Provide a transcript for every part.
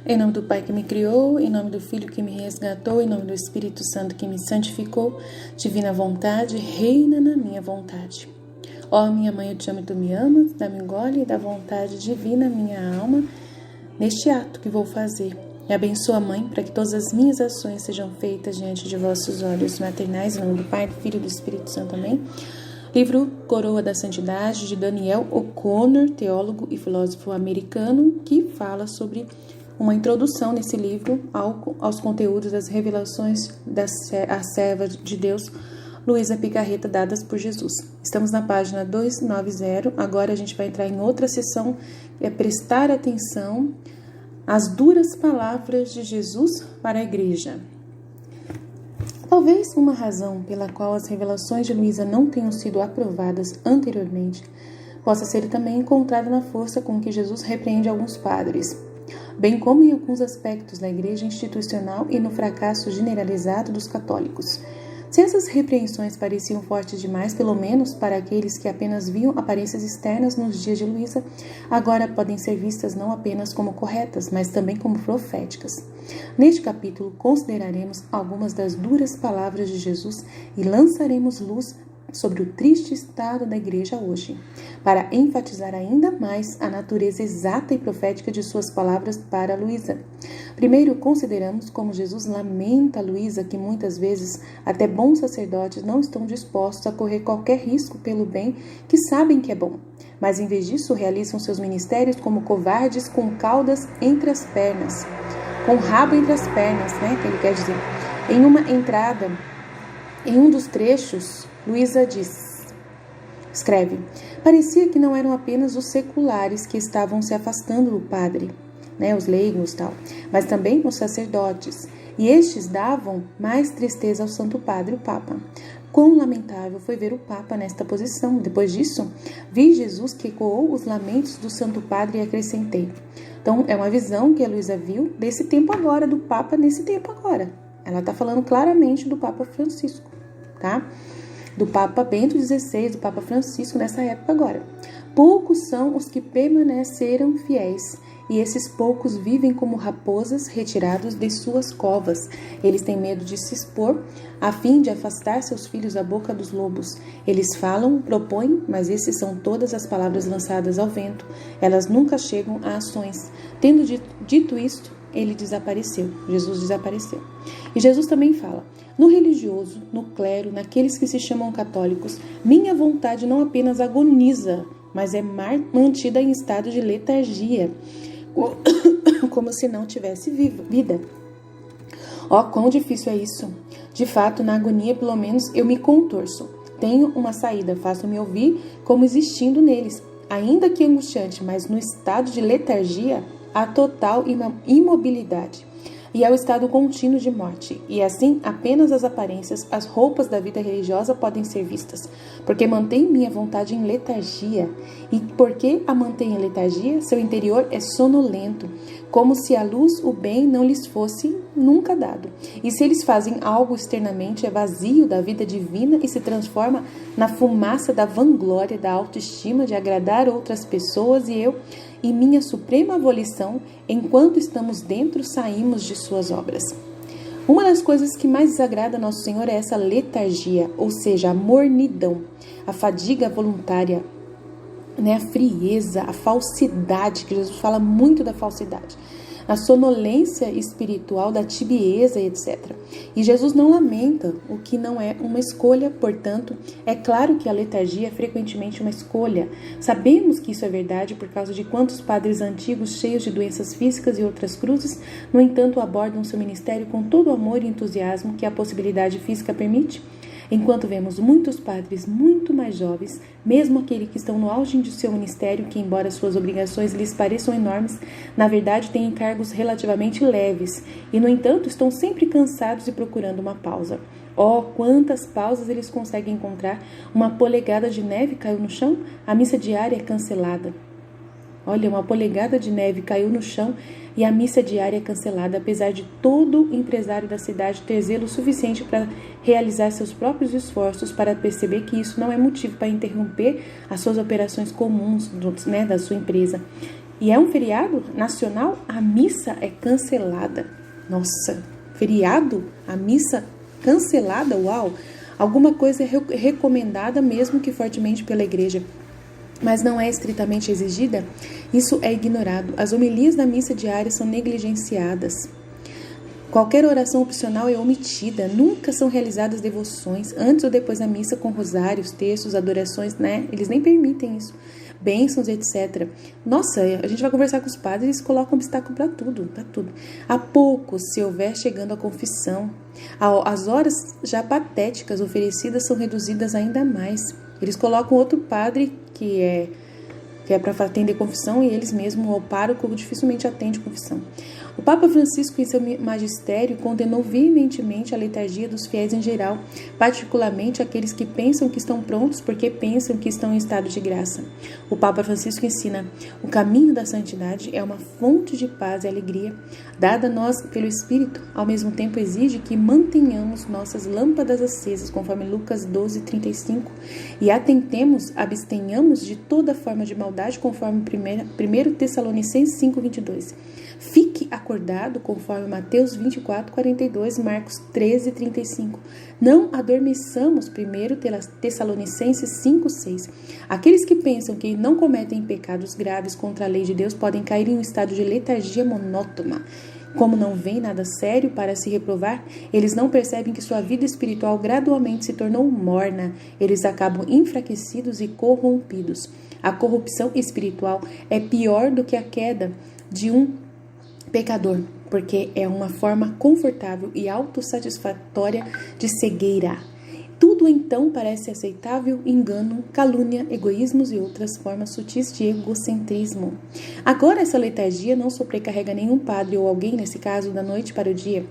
Em nome do Pai que me criou, em nome do Filho que me resgatou, em nome do Espírito Santo que me santificou, divina vontade, reina na minha vontade. Ó minha mãe, eu te amo e tu me amas, dá-me um gole e dá vontade divina minha alma, neste ato que vou fazer. E abençoa, Mãe, para que todas as minhas ações sejam feitas diante de vossos olhos maternais, em nome do Pai, do Filho e do Espírito Santo. Amém. Livro Coroa da Santidade, de Daniel O'Connor, teólogo e filósofo americano, que fala sobre uma introdução nesse livro aos conteúdos das revelações da serva de Deus, Luísa Picarreta, dadas por Jesus. Estamos na página 290, agora a gente vai entrar em outra sessão, é prestar atenção às duras palavras de Jesus para a igreja. Talvez uma razão pela qual as revelações de Luísa não tenham sido aprovadas anteriormente possa ser também encontrada na força com que Jesus repreende alguns padres, bem como em alguns aspectos da igreja institucional e no fracasso generalizado dos católicos. Se essas repreensões pareciam fortes demais, pelo menos para aqueles que apenas viam aparências externas nos dias de Luísa, agora podem ser vistas não apenas como corretas, mas também como proféticas. Neste capítulo, consideraremos algumas das duras palavras de Jesus e lançaremos luz sobre o triste estado da igreja hoje, para enfatizar ainda mais a natureza exata e profética de suas palavras para Luísa. Primeiro, consideramos como Jesus lamenta Luísa que muitas vezes até bons sacerdotes não estão dispostos a correr qualquer risco pelo bem que sabem que é bom, mas em vez disso realizam seus ministérios como covardes com caudas entre as pernas, com rabo entre as pernas, que ele quer dizer. Em uma entrada, em um dos trechos, Luísa escreve: parecia que não eram apenas os seculares que estavam se afastando do padre, os leigos e tal, mas também os sacerdotes, e estes davam mais tristeza ao Santo Padre, o Papa. Quão lamentável foi ver o Papa nesta posição. Depois disso, vi Jesus que ecoou os lamentos do Santo Padre e acrescentei. Então, é uma visão que a Luísa viu desse tempo agora, do Papa nesse tempo agora. Ela está falando claramente do Papa Francisco, tá? Do Papa Bento XVI, do Papa Francisco nessa época agora. Poucos são os que permaneceram fiéis, e esses poucos vivem como raposas retirados de suas covas. Eles têm medo de se expor, a fim de afastar seus filhos da boca dos lobos. Eles falam, propõem, mas esses são todas as palavras lançadas ao vento. Elas nunca chegam a ações. Tendo dito isto, ele desapareceu. Jesus desapareceu. E Jesus também fala: no religioso, no clero, naqueles que se chamam católicos, minha vontade não apenas agoniza, mas é mantida em estado de letargia, como se não tivesse vida. Ó, quão difícil é isso! De fato, na agonia, pelo menos, eu me contorço. Tenho uma saída, faço-me ouvir como existindo neles, ainda que angustiante, mas no estado de letargia, a total imobilidade, e ao estado contínuo de morte. E assim, apenas as aparências, as roupas da vida religiosa podem ser vistas, porque mantém minha vontade em letargia. E porque a mantém em letargia, seu interior é sonolento, como se a luz, o bem, não lhes fosse nunca dado. E se eles fazem algo externamente, é vazio da vida divina e se transforma na fumaça da vanglória, da autoestima, de agradar outras pessoas, e eu, e minha suprema volição, enquanto estamos dentro, saímos de suas obras. Uma das coisas que mais desagrada a Nosso Senhor é essa letargia, ou seja, a mornidão, a fadiga voluntária, a frieza, a falsidade, que Jesus fala muito da falsidade, a sonolência espiritual, da tibieza, etc. E Jesus não lamenta o que não é uma escolha, portanto, é claro que a letargia é frequentemente uma escolha. Sabemos que isso é verdade por causa de quantos padres antigos, cheios de doenças físicas e outras cruzes, no entanto, abordam seu ministério com todo o amor e entusiasmo que a possibilidade física permite. Enquanto vemos muitos padres muito mais jovens, mesmo aqueles que estão no auge de seu ministério, que embora suas obrigações lhes pareçam enormes, na verdade têm encargos relativamente leves e, no entanto, estão sempre cansados e procurando uma pausa. Oh, quantas pausas eles conseguem encontrar! Uma polegada de neve caiu no chão, a missa diária é cancelada. Olha, uma polegada de neve caiu no chão e a missa diária é cancelada, apesar de todo empresário da cidade ter zelo suficiente para realizar seus próprios esforços para perceber que isso não é motivo para interromper as suas operações comuns da sua empresa. e é um feriado nacional, a missa é cancelada. Nossa, feriado? A missa cancelada? Uau! Alguma coisa é recomendada, mesmo que fortemente pela igreja, mas não é estritamente exigida? Isso é ignorado. As homilias da missa diária são negligenciadas. Qualquer oração opcional é omitida. Nunca são realizadas devoções antes ou depois da missa com rosários, textos, adorações, né? Eles nem permitem isso. Bênçãos, etc. Nossa, a gente vai conversar com os padres e eles colocam obstáculo para tudo, para tudo. Há pouco, se houver chegando à confissão, as horas já patéticas oferecidas são reduzidas ainda mais. Eles colocam outro padre que é para atender confissão e eles mesmos, o pároco, dificilmente atende confissão. O Papa Francisco, em seu magistério, condenou veementemente a letargia dos fiéis em geral, particularmente aqueles que pensam que estão prontos porque pensam que estão em estado de graça. O Papa Francisco ensina: o caminho da santidade é uma fonte de paz e alegria, dada a nós pelo Espírito. Ao mesmo tempo exige que mantenhamos nossas lâmpadas acesas, conforme Lucas 12:35, e abstenhamos de toda forma de maldade, conforme 1 Tessalonicenses 5:22. Fique acordado, conforme Mateus 24:42, Marcos 13:35. Não adormeçamos, 1 Tessalonicenses 5:6. Aqueles que pensam que não cometem pecados graves contra a lei de Deus podem cair em um estado de letargia monótona. Como não vem nada sério para se reprovar, eles não percebem que sua vida espiritual gradualmente se tornou morna. Eles acabam enfraquecidos e corrompidos. A corrupção espiritual é pior do que a queda de um pecador, porque é uma forma confortável e autossatisfatória de cegueira. Tudo então parece aceitável: engano, calúnia, egoísmos e outras formas sutis de egocentrismo. Agora, essa letargia não sobrecarrega nenhum padre ou alguém, nesse caso, da noite para o dia.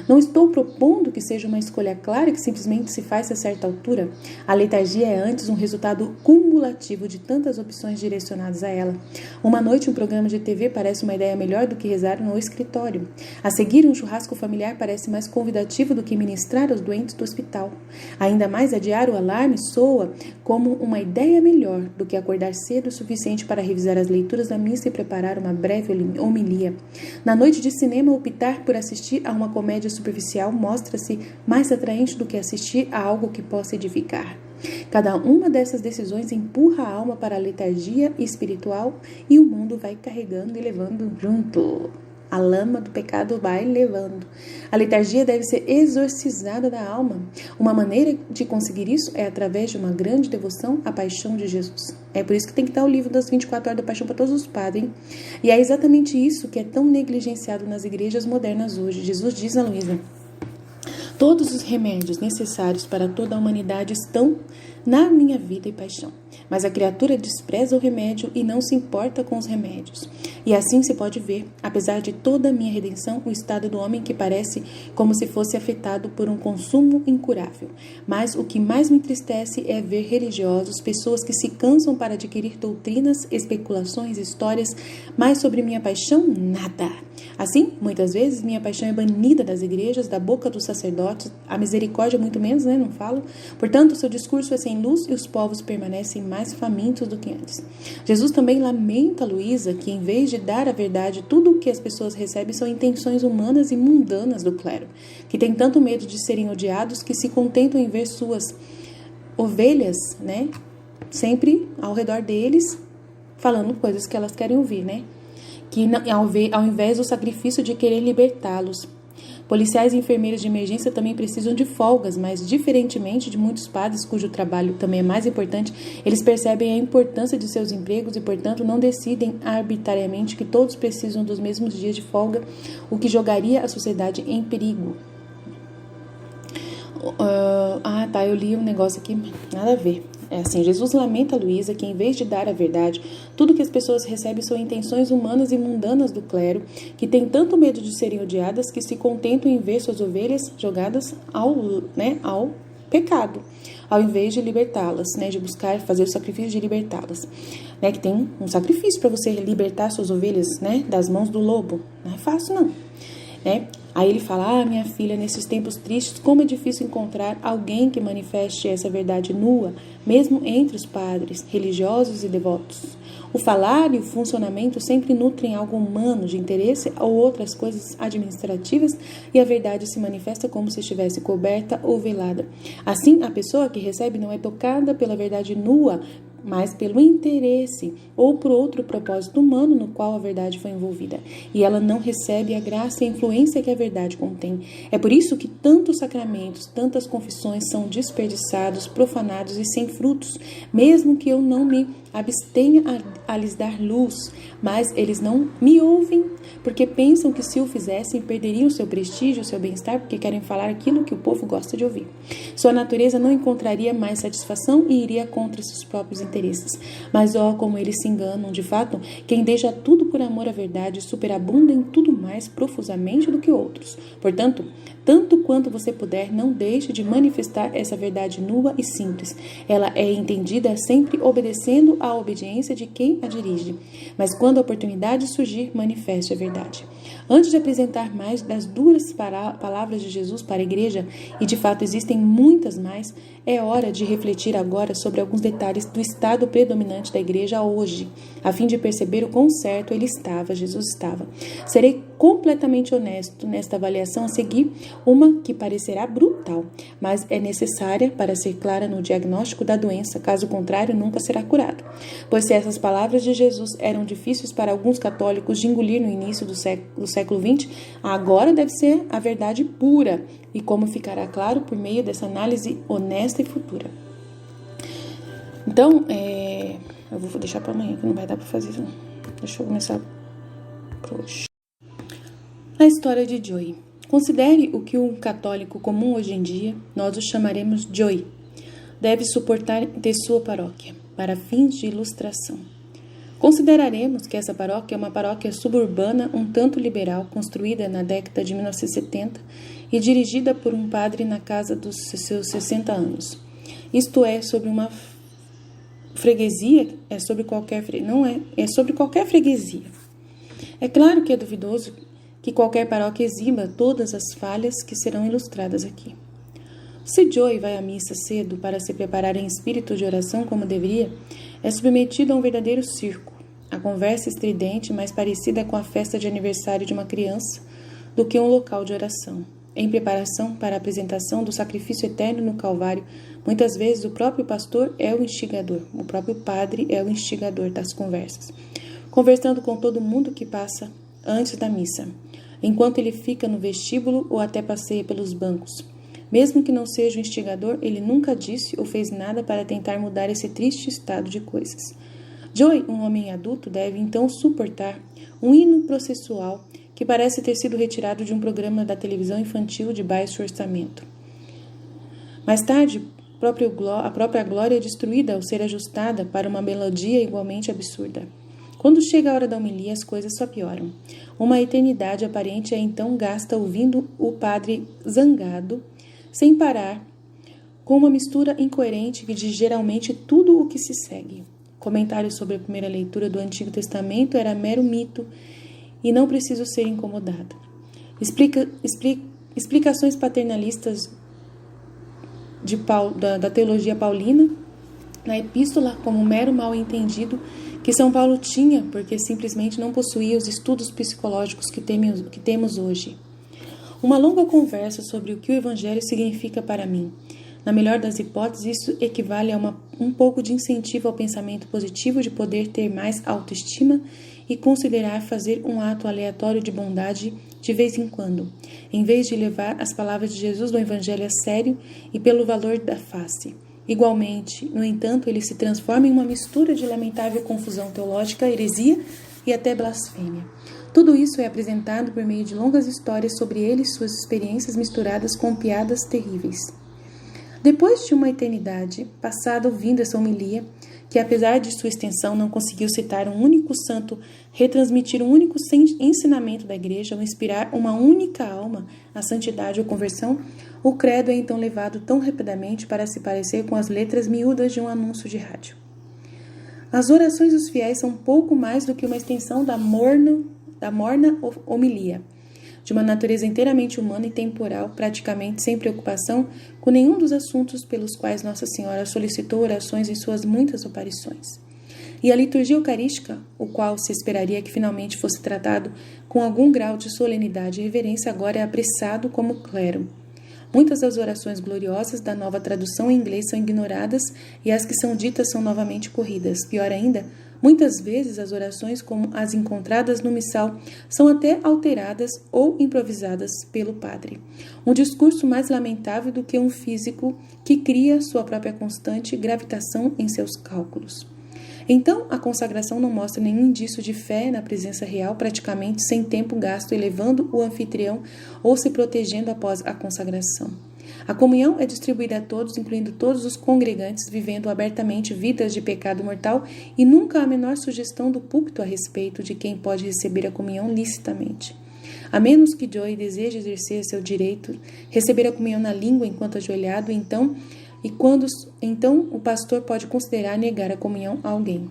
Não estou propondo que seja uma escolha clara que simplesmente se faz a certa altura. A letargia é antes um resultado cumulativo de tantas opções direcionadas a ela. Uma noite, um programa de TV parece uma ideia melhor do que rezar no escritório. A seguir, um churrasco familiar parece mais convidativo do que ministrar aos doentes do hospital. Ainda mais, adiar o alarme soa como uma ideia melhor do que acordar cedo o suficiente para revisar as leituras da missa e preparar uma breve homilia. Na noite de cinema, optar por assistir a uma comédia superficial mostra-se mais atraente do que assistir a algo que possa edificar. Cada uma dessas decisões empurra a alma para a letargia espiritual e o mundo vai carregando e levando junto. A lama do pecado vai levando. A letargia deve ser exorcizada da alma. Uma maneira de conseguir isso é através de uma grande devoção à paixão de Jesus. É por isso que tem que estar o livro das 24 horas da paixão para todos os padres, hein? E é exatamente isso que é tão negligenciado nas igrejas modernas hoje. Jesus diz a Luísa: todos os remédios necessários para toda a humanidade estão na minha vida e paixão. Mas a criatura despreza o remédio e não se importa com os remédios. E assim se pode ver, apesar de toda a minha redenção, o estado do homem que parece como se fosse afetado por um consumo incurável. Mas o que mais me entristece é ver religiosos, pessoas que se cansam para adquirir doutrinas, especulações, histórias, mas sobre minha paixão, nada. Assim, muitas vezes, minha paixão é banida das igrejas, da boca dos sacerdotes, a misericórdia muito menos, né? Não falo. Portanto, seu discurso é sem luz e os povos permanecem mais famintos do que antes. Jesus também lamenta Luísa que, em vez de dar a verdade, tudo o que as pessoas recebem são intenções humanas e mundanas do clero, que tem tanto medo de serem odiados que se contentam em ver suas ovelhas, né? Sempre ao redor deles, falando coisas que elas querem ouvir, né? Que ao invés do sacrifício de querer libertá-los. Policiais e enfermeiros de emergência também precisam de folgas, mas, diferentemente de muitos padres cujo trabalho também é mais importante, eles percebem a importância de seus empregos e, portanto, não decidem arbitrariamente que todos precisam dos mesmos dias de folga, o que jogaria a sociedade em perigo. Eu li um negócio aqui, nada a ver. É assim: Jesus lamenta Luísa que, em vez de dar a verdade, tudo que as pessoas recebem são intenções humanas e mundanas do clero, que tem tanto medo de serem odiadas que se contentam em ver suas ovelhas jogadas ao pecado, ao invés de libertá-las, né, de buscar fazer o sacrifício de libertá-las, né, que tem um sacrifício para você libertar suas ovelhas, né, das mãos do lobo. Não é fácil, não. Aí ele fala: minha filha, nesses tempos tristes, como é difícil encontrar alguém que manifeste essa verdade nua, mesmo entre os padres, religiosos e devotos. O falar e o funcionamento sempre nutrem algo humano de interesse ou outras coisas administrativas, e a verdade se manifesta como se estivesse coberta ou velada. Assim, a pessoa que recebe não é tocada pela verdade nua, mas pelo interesse ou por outro propósito humano no qual a verdade foi envolvida, e ela não recebe a graça e a influência que a verdade contém. É por isso que tantos sacramentos, tantas confissões são desperdiçados, profanados e sem frutos, mesmo que eu não me abstenha a lhes dar luz, mas eles não me ouvem, porque pensam que se o fizessem perderiam o seu prestígio, o seu bem-estar, porque querem falar aquilo que o povo gosta de ouvir. Sua natureza não encontraria mais satisfação e iria contra seus próprios interesses. Mas como eles se enganam, de fato, quem deixa tudo por amor à verdade superabunda em tudo mais profusamente do que outros. Portanto, tanto quanto você puder, não deixe de manifestar essa verdade nua e simples. Ela é entendida sempre obedecendo à obediência de quem a dirige. Mas quando a oportunidade surgir, manifeste a verdade. Antes de apresentar mais das duras palavras de Jesus para a igreja, e de fato existem muitas mais, é hora de refletir agora sobre alguns detalhes do estado predominante da igreja hoje, a fim de perceber o quão certo Jesus estava. Serei completamente honesto nesta avaliação a seguir, uma que parecerá brutal, mas é necessária para ser clara no diagnóstico da doença, caso contrário nunca será curado. Pois se essas palavras de Jesus eram difíceis para alguns católicos de engolir no início do século XX, agora deve ser a verdade pura, e como ficará claro por meio dessa análise honesta e futura. Então, eu vou deixar para amanhã, que não vai dar para fazer isso. Deixa eu começar por hoje. A história de Joey. Considere o que um católico comum hoje em dia, nós o chamaremos Joey, deve suportar de sua paróquia, para fins de ilustração. Consideraremos que essa paróquia é uma paróquia suburbana um tanto liberal, construída na década de 1970 e dirigida por um padre na casa dos seus 60 anos. Isto é sobre uma freguesia, é sobre qualquer freguesia. É claro que é duvidoso que qualquer paróquia exiba todas as falhas que serão ilustradas aqui. Se Joey vai à missa cedo para se preparar em espírito de oração como deveria, é submetido a um verdadeiro circo. A conversa estridente mais parecida com a festa de aniversário de uma criança do que um local de oração. Em preparação para a apresentação do sacrifício eterno no Calvário, muitas vezes o próprio pastor é o instigador, o próprio padre é o instigador das conversas, conversando com todo mundo que passa antes da missa, enquanto ele fica no vestíbulo ou até passeia pelos bancos. Mesmo que não seja o instigador, ele nunca disse ou fez nada para tentar mudar esse triste estado de coisas. Joey, um homem adulto, deve então suportar um hino processual que parece ter sido retirado de um programa da televisão infantil de baixo orçamento. Mais tarde, a própria glória é destruída ao ser ajustada para uma melodia igualmente absurda. Quando chega a hora da homilia, as coisas só pioram. Uma eternidade aparente é então gasta ouvindo o padre zangado, sem parar, com uma mistura incoerente que diz geralmente tudo o que se segue. Comentário sobre a primeira leitura do Antigo Testamento era mero mito e não preciso ser incomodado. Explicações paternalistas da teologia paulina na epístola como um mero mal-entendido que São Paulo tinha porque simplesmente não possuía os estudos psicológicos que temos hoje. Uma longa conversa sobre o que o Evangelho significa para mim. Na melhor das hipóteses, isso equivale a um pouco de incentivo ao pensamento positivo de poder ter mais autoestima e considerar fazer um ato aleatório de bondade de vez em quando, em vez de levar as palavras de Jesus do Evangelho a sério e pelo valor da face. Igualmente, no entanto, ele se transforma em uma mistura de lamentável confusão teológica, heresia e até blasfêmia. Tudo isso é apresentado por meio de longas histórias sobre ele e suas experiências misturadas com piadas terríveis. Depois de uma eternidade passada ouvindo essa homilia, que apesar de sua extensão não conseguiu citar um único santo, retransmitir um único ensinamento da igreja ou inspirar uma única alma à santidade ou conversão, o credo é então levado tão rapidamente para se parecer com as letras miúdas de um anúncio de rádio. As orações dos fiéis são pouco mais do que uma extensão da morna homilia. de uma natureza inteiramente humana e temporal, praticamente sem preocupação com nenhum dos assuntos pelos quais Nossa Senhora solicitou orações em suas muitas aparições. E a liturgia eucarística, o qual se esperaria que finalmente fosse tratado com algum grau de solenidade e reverência, agora é apressado como clero. Muitas das orações gloriosas da nova tradução em inglês são ignoradas e as que são ditas são novamente corridas. Pior ainda, muitas vezes as orações, como as encontradas no missal, são até alteradas ou improvisadas pelo padre. Um discurso mais lamentável do que um físico que cria sua própria constante gravitação em seus cálculos. Então, a consagração não mostra nenhum indício de fé na presença real, praticamente sem tempo gasto elevando o anfitrião ou se protegendo após a consagração. A comunhão é distribuída a todos, incluindo todos os congregantes, vivendo abertamente vidas de pecado mortal e nunca há a menor sugestão do púlpito a respeito de quem pode receber a comunhão licitamente. A menos que Joey deseje exercer seu direito, receber a comunhão na língua enquanto ajoelhado, então o pastor pode considerar negar a comunhão a alguém.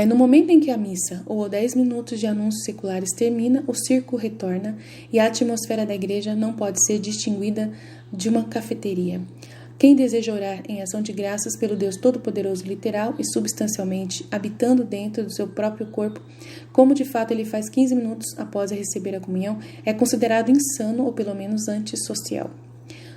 No momento em que a missa ou 10 minutos de anúncios seculares termina, o circo retorna e a atmosfera da igreja não pode ser distinguida de uma cafeteria. Quem deseja orar em ação de graças pelo Deus Todo-Poderoso literal e substancialmente habitando dentro do seu próprio corpo, como de fato ele faz 15 minutos após receber a comunhão, é considerado insano ou pelo menos antissocial.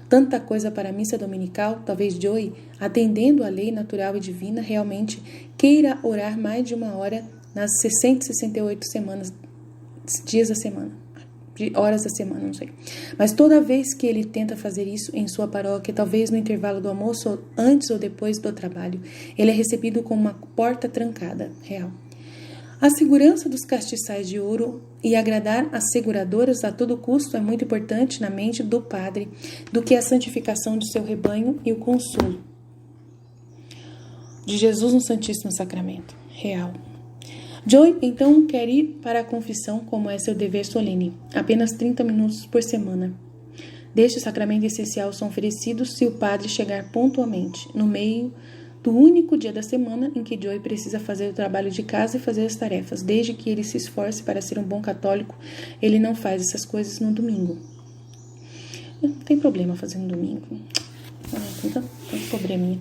Tanta coisa para a missa dominical, talvez Joey, atendendo à lei natural e divina, realmente queira orar mais de uma hora nas 668 dias da semana, horas da semana, não sei. Mas toda vez que ele tenta fazer isso em sua paróquia, talvez no intervalo do almoço, ou antes ou depois do trabalho, ele é recebido com uma porta trancada, real. A segurança dos castiçais de ouro e agradar as seguradoras a todo custo é muito importante na mente do padre do que a santificação de seu rebanho e o consolo de Jesus no Santíssimo Sacramento. Real. Joey, então, quer ir para a confissão como é seu dever solene, apenas 30 minutos por semana. Deste sacramento essencial são oferecidos se o padre chegar pontualmente, no meio do único dia da semana em que Joey precisa fazer o trabalho de casa e fazer as tarefas. Desde que ele se esforce para ser um bom católico, ele não faz essas coisas no domingo. Não tem problema fazer no domingo. Tanto probleminha.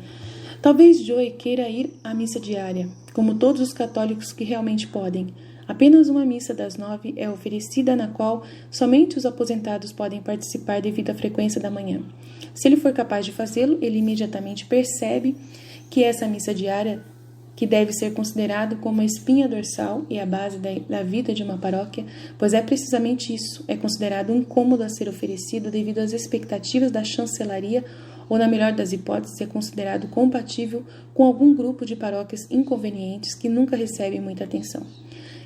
Talvez Joey queira ir à missa diária, como todos os católicos que realmente podem. Apenas uma missa das 9 é oferecida, na qual somente os aposentados podem participar devido à frequência da manhã. Se ele for capaz de fazê-lo, ele imediatamente percebe que essa missa diária, que deve ser considerado como a espinha dorsal e a base da vida de uma paróquia, pois é precisamente isso, é considerado um incômodo a ser oferecido devido às expectativas da chancelaria ou, na melhor das hipóteses, é considerado compatível com algum grupo de paróquias inconvenientes que nunca recebem muita atenção.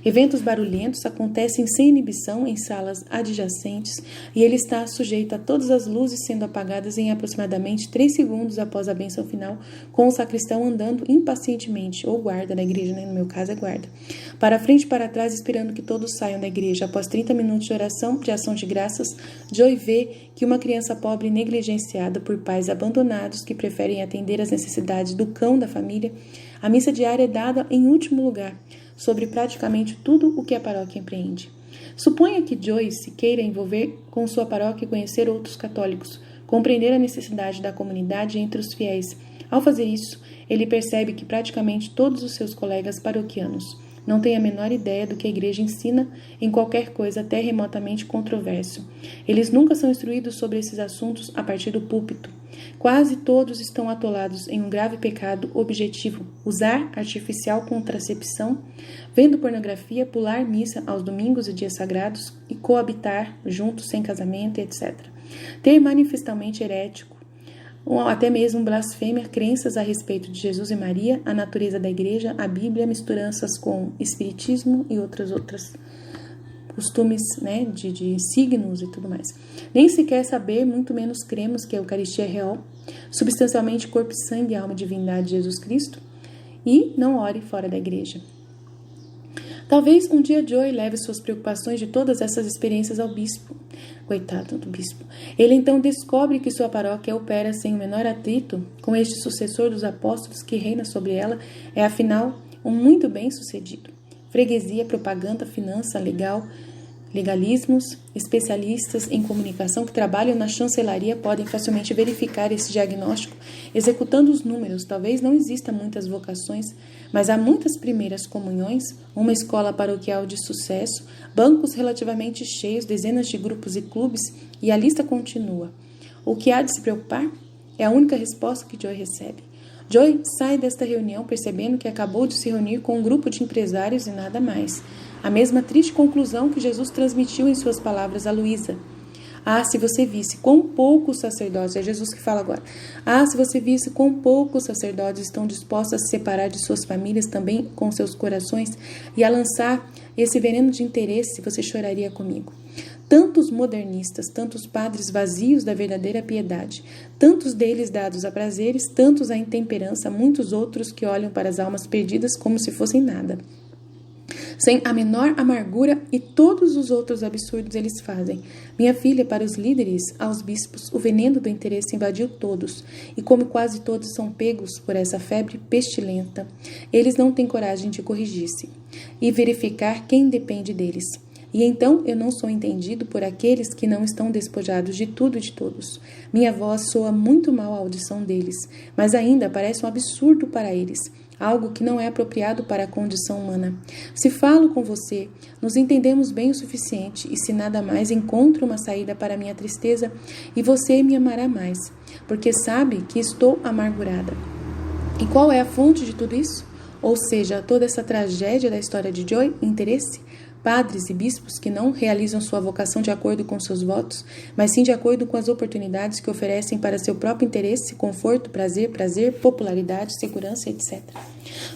Eventos barulhentos acontecem sem inibição em salas adjacentes e ele está sujeito a todas as luzes sendo apagadas em aproximadamente 3 segundos após a bênção final, com o sacristão andando impacientemente, ou guarda da igreja, no meu caso é guarda, para frente e para trás esperando que todos saiam da igreja. Após 30 minutos de oração, de ação de graças, Joey vê que uma criança pobre negligenciada por pais abandonados que preferem atender às necessidades do cão da família, a missa diária é dada em último lugar, sobre praticamente tudo o que a paróquia empreende. Suponha que Joey se queira envolver com sua paróquia e conhecer outros católicos, compreender a necessidade da comunidade entre os fiéis. Ao fazer isso, ele percebe que praticamente todos os seus colegas paroquianos não têm a menor ideia do que a igreja ensina em qualquer coisa até remotamente controverso. Eles nunca são instruídos sobre esses assuntos a partir do púlpito. Quase todos estão atolados em um grave pecado objetivo: usar artificial contracepção, vendo pornografia, pular missa aos domingos e dias sagrados e coabitar juntos sem casamento, etc. Ter manifestamente herético, ou até mesmo blasfêmia, crenças a respeito de Jesus e Maria, a natureza da igreja, a Bíblia, misturanças com espiritismo e outras costumes, de signos e tudo mais. Nem sequer saber, muito menos cremos que a Eucaristia é real, substancialmente corpo e sangue, alma e divindade de Jesus Cristo, e não ore fora da igreja. Talvez um dia Joey leve suas preocupações de todas essas experiências ao bispo. Coitado do bispo. Ele então descobre que sua paróquia opera sem o menor atrito com este sucessor dos apóstolos que reina sobre ela, é afinal um muito bem sucedido. Freguesia, propaganda, finança, legal, Legalismos, especialistas em comunicação que trabalham na chancelaria podem facilmente verificar esse diagnóstico executando os números. Talvez não exista muitas vocações, mas há muitas primeiras comunhões, uma escola paroquial de sucesso, bancos relativamente cheios, dezenas de grupos e clubes, e a lista continua. O que há de se preocupar? É a única resposta que Joy recebe. Joy sai desta reunião percebendo que acabou de se reunir com um grupo de empresários e nada mais. A mesma triste conclusão que Jesus transmitiu em suas palavras a Luísa. Ah, se você visse quão poucos sacerdotes, é Jesus que fala agora. Ah, se você visse quão poucos sacerdotes estão dispostos a se separar de suas famílias também com seus corações e a lançar esse veneno de interesse, você choraria comigo. Tantos modernistas, tantos padres vazios da verdadeira piedade, tantos deles dados a prazeres, tantos à intemperança, muitos outros que olham para as almas perdidas como se fossem nada. Sem a menor amargura e todos os outros absurdos eles fazem. Minha filha, para os líderes, aos bispos, o veneno do interesse invadiu todos, e como quase todos são pegos por essa febre pestilenta, eles não têm coragem de corrigir-se e verificar quem depende deles. E então eu não sou entendido por aqueles que não estão despojados de tudo e de todos. Minha voz soa muito mal à audição deles, mas ainda parece um absurdo para eles. Algo que não é apropriado para a condição humana. Se falo com você, nos entendemos bem o suficiente, e se nada mais, encontro uma saída para minha tristeza, e você me amará mais, porque sabe que estou amargurada. E qual é a fonte de tudo isso? Ou seja, toda essa tragédia da história de Joy? Interesse? Padres e bispos que não realizam sua vocação de acordo com seus votos, mas sim de acordo com as oportunidades que oferecem para seu próprio interesse, conforto, prazer, popularidade, segurança, etc.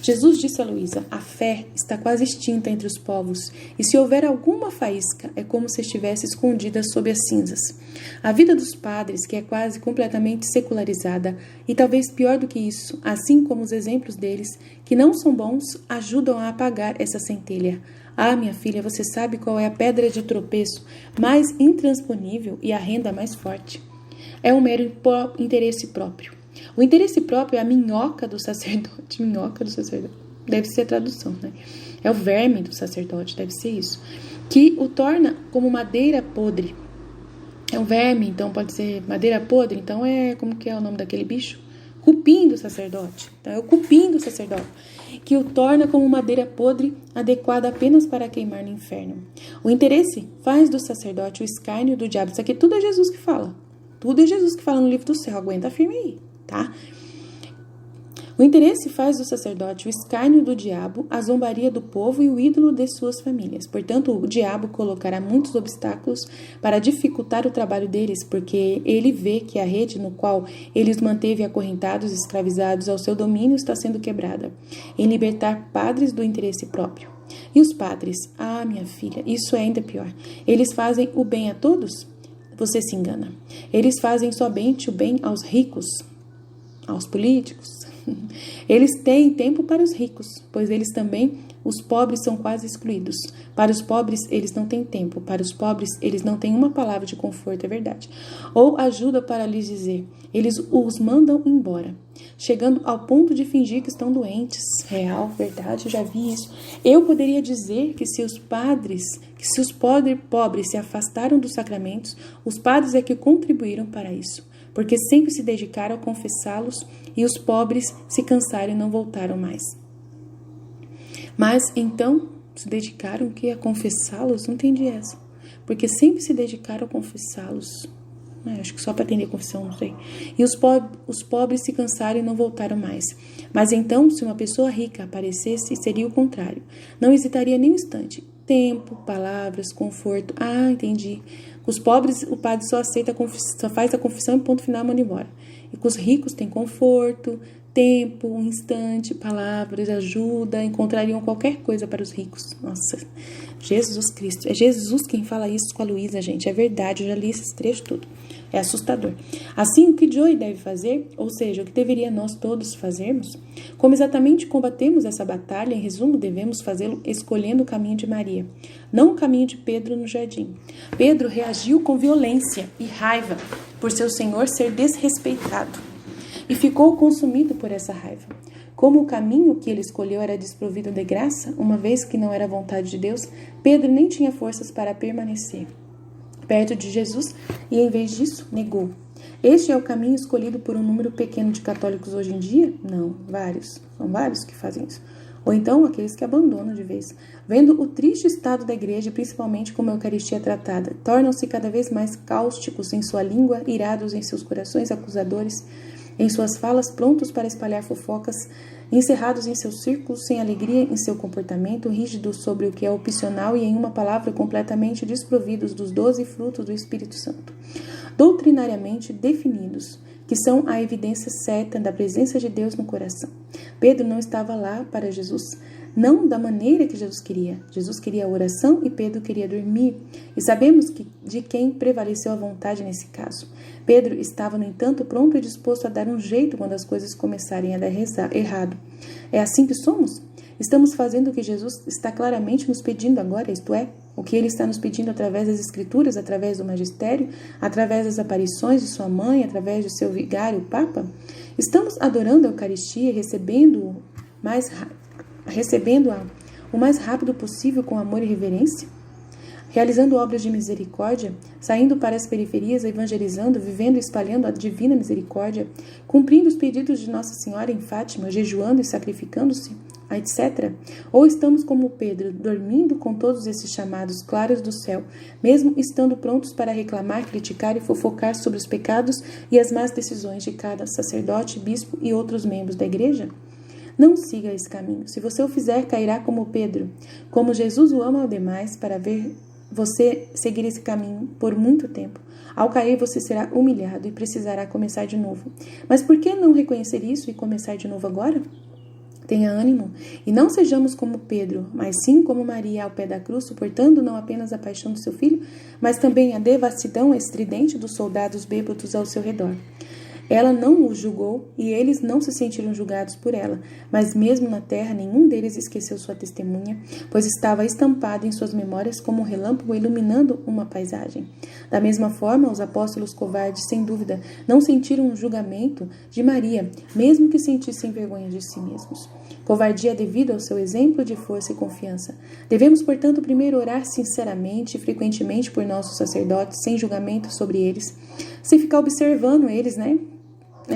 Jesus disse a Luísa, a fé está quase extinta entre os povos, e se houver alguma faísca, é como se estivesse escondida sob as cinzas. A vida dos padres, que é quase completamente secularizada, e talvez pior do que isso, assim como os exemplos deles, que não são bons, ajudam a apagar essa centelha. Ah, minha filha, você sabe qual é a pedra de tropeço mais intransponível e a renda mais forte? É o mero interesse próprio. O interesse próprio é a minhoca do sacerdote. Minhoca do sacerdote. Deve ser a tradução, né? É o verme do sacerdote, deve ser isso. Que o torna como madeira podre. É um verme, então pode ser madeira podre. Então como que é o nome daquele bicho? Cupim do sacerdote. Então é o cupim do sacerdote, que o torna como madeira podre, adequada apenas para queimar no inferno. O interesse faz do sacerdote o escárnio do diabo. Isso aqui tudo é Jesus que fala. Tudo é Jesus que fala no livro do céu. Aguenta firme aí, tá? O interesse faz do sacerdote o escárnio do diabo, a zombaria do povo e o ídolo de suas famílias. Portanto, o diabo colocará muitos obstáculos para dificultar o trabalho deles, porque ele vê que a rede no qual ele os manteve acorrentados, escravizados ao seu domínio, está sendo quebrada, em libertar padres do interesse próprio. E os padres? Ah, minha filha, isso é ainda pior. Eles fazem o bem a todos? Você se engana. Eles fazem somente o bem aos ricos, aos políticos. Eles têm tempo para os ricos, pois eles também, os pobres, são quase excluídos. Para os pobres, eles não têm tempo. Para os pobres, eles não têm uma palavra de conforto, é verdade. Ou ajuda para lhes dizer. Eles os mandam embora, chegando ao ponto de fingir que estão doentes. Real, verdade, eu já vi isso. Eu poderia dizer que se os pobres se afastaram dos sacramentos, os padres é que contribuíram para isso, porque sempre se dedicaram a confessá-los e os pobres se cansaram e não voltaram mais. Mas então se dedicaram que a confessá-los? Não entendi essa. Porque sempre se dedicaram a confessá-los. Acho que só para atender a confissão, não sei. E os pobres se cansaram e não voltaram mais. Mas então, se uma pessoa rica aparecesse, seria o contrário. Não hesitaria nem um instante. Tempo, palavras, conforto. Ah, entendi. Com os pobres, o padre só faz a confissão e ponto final, manda embora. E com os ricos tem conforto, tempo, um instante, palavras, ajuda, encontrariam qualquer coisa para os ricos. Nossa, Jesus Cristo. É Jesus quem fala isso com a Luísa, gente. É verdade, eu já li esse trecho tudo. É assustador. Assim, o que Joy deve fazer, ou seja, o que deveria nós todos fazermos, como exatamente combatemos essa batalha, em resumo, devemos fazê-lo escolhendo o caminho de Maria, não o caminho de Pedro no jardim. Pedro reagiu com violência e raiva por seu Senhor ser desrespeitado e ficou consumido por essa raiva. Como o caminho que ele escolheu era desprovido de graça, uma vez que não era vontade de Deus, Pedro nem tinha forças para permanecer perto de Jesus e, em vez disso, negou. Este é o caminho escolhido por um número pequeno de católicos hoje em dia? Não, vários. São vários que fazem isso. Ou então aqueles que abandonam de vez. Vendo o triste estado da igreja, principalmente como a Eucaristia é tratada, tornam-se cada vez mais cáusticos em sua língua, irados em seus corações, acusadores em suas falas, prontos para espalhar fofocas, encerrados em seus círculos, sem alegria em seu comportamento, rígidos sobre o que é opcional e, em uma palavra, completamente desprovidos dos 12 frutos do Espírito Santo. Doutrinariamente definidos, que são a evidência certa da presença de Deus no coração. Pedro não estava lá para Jesus, não da maneira que Jesus queria. Jesus queria a oração e Pedro queria dormir. E sabemos de quem prevaleceu a vontade nesse caso. Pedro estava, no entanto, pronto e disposto a dar um jeito quando as coisas começarem a dar errado. É assim que somos? Estamos fazendo o que Jesus está claramente nos pedindo agora, isto é, o que ele está nos pedindo através das Escrituras, através do magistério, através das aparições de sua mãe, através do seu vigário, o Papa? Estamos adorando a Eucaristia e recebendo-a o mais rápido possível com amor e reverência? Realizando obras de misericórdia, saindo para as periferias, evangelizando, vivendo e espalhando a divina misericórdia, cumprindo os pedidos de Nossa Senhora em Fátima, jejuando e sacrificando-se, etc. Ou estamos como Pedro, dormindo com todos esses chamados claros do céu, mesmo estando prontos para reclamar, criticar e fofocar sobre os pecados e as más decisões de cada sacerdote, bispo e outros membros da igreja? Não siga esse caminho. Se você o fizer, cairá como Pedro. Como Jesus o ama ao demais, para ver você seguir esse caminho por muito tempo. Ao cair, você será humilhado e precisará começar de novo. Mas por que não reconhecer isso e começar de novo agora? Tenha ânimo e não sejamos como Pedro, mas sim como Maria ao pé da cruz, suportando não apenas a paixão do seu filho, mas também a devassidão estridente dos soldados bêbados ao seu redor. Ela não os julgou e eles não se sentiram julgados por ela, mas mesmo na terra nenhum deles esqueceu sua testemunha, pois estava estampada em suas memórias como um relâmpago iluminando uma paisagem. Da mesma forma, os apóstolos covardes, sem dúvida, não sentiram um julgamento de Maria, mesmo que sentissem vergonha de si mesmos. Covardia devido ao seu exemplo de força e confiança. Devemos, portanto, primeiro orar sinceramente e frequentemente por nossos sacerdotes, sem julgamento sobre eles, sem ficar observando eles,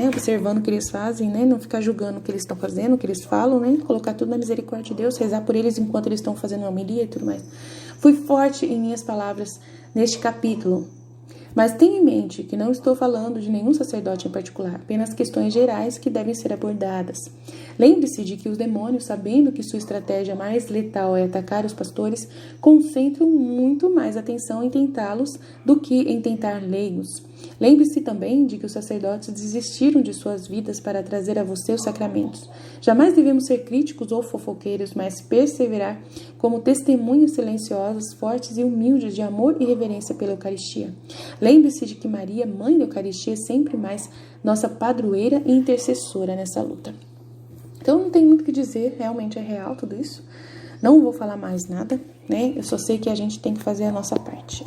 observando o que eles fazem, não ficar julgando o que eles estão fazendo, o que eles falam, colocar tudo na misericórdia de Deus, rezar por eles enquanto eles estão fazendo uma homilia e tudo mais. Fui forte em minhas palavras neste capítulo, mas tenha em mente que não estou falando de nenhum sacerdote em particular, apenas questões gerais que devem ser abordadas. Lembre-se de que os demônios, sabendo que sua estratégia mais letal é atacar os pastores, concentram muito mais atenção em tentá-los do que em tentar leigos. Lembre-se também de que os sacerdotes desistiram de suas vidas para trazer a você os sacramentos. Jamais devemos ser críticos ou fofoqueiros, mas perseverar como testemunhas silenciosas, fortes e humildes de amor e reverência pela Eucaristia. Lembre-se de que Maria, mãe da Eucaristia, é sempre mais nossa padroeira e intercessora nessa luta. Então não tem muito o que dizer, realmente é real tudo isso. Não vou falar mais nada, Eu só sei que a gente tem que fazer a nossa parte,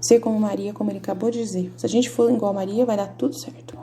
Ser como Maria, como ele acabou de dizer. Se a gente for igual a Maria, vai dar tudo certo.